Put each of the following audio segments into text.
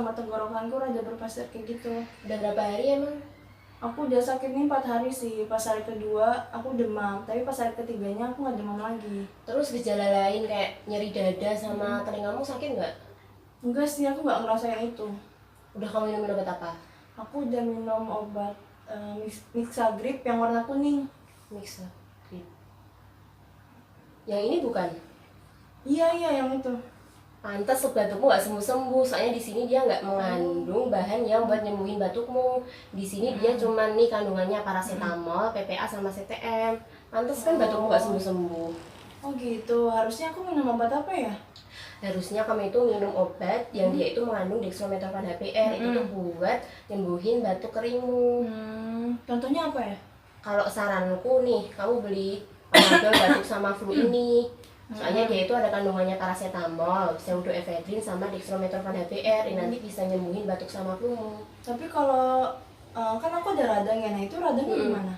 sama tenggorokanku rada berpasir kayak gitu. Udah berapa hari emang? Aku udah sakit nih 4 hari sih. Pas hari kedua aku demam, tapi pas hari ketiganya aku nggak demam lagi. Terus gejala lain kayak nyeri dada sama telingamu sakit nggak? Enggak sih, aku nggak ngerasain itu. Udah kamu minum obat apa? Aku udah minum obat Mixagrip yang warna kuning. Mixa. Yang ini bukan? Iya yang itu. Pantas batukmu nggak sembuh-sembuh, soalnya di sini dia nggak mengandung bahan yang buat nyembuhin batukmu. Di sini dia cuman nih kandungannya paracetamol, PPA sama CTM. Pantas kan batukmu nggak sembuh-sembuh. Oh gitu, harusnya aku minum obat apa ya? Harusnya kamu itu minum obat yang dia itu mengandung dextromethorphan HPR. Itu tuh buat nyembuhin batuk keringmu. Contohnya apa ya? Kalau saranku nih, kamu beli panadol batuk sama flu ini. Soalnya dia itu ada kandungannya paracetamol, pseudoephedrine sama dextromethorphan HPR. Ini nanti bisa nyembuhin batuk sama flu. Tapi kalau kan aku ada radang ya, nah itu radangnya gimana?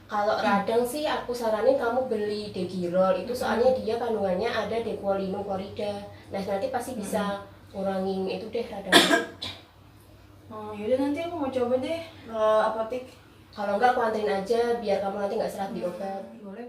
Kalau radang sih aku saranin kamu beli Degirol. Itu soalnya dia kandungannya ada dequolinum klorida. Nah nanti pasti bisa ngurangin itu deh radangnya. Yaudah nanti aku mau coba deh apotek. Kalau enggak aku anterin aja biar kamu nanti nggak serat di obat. Boleh.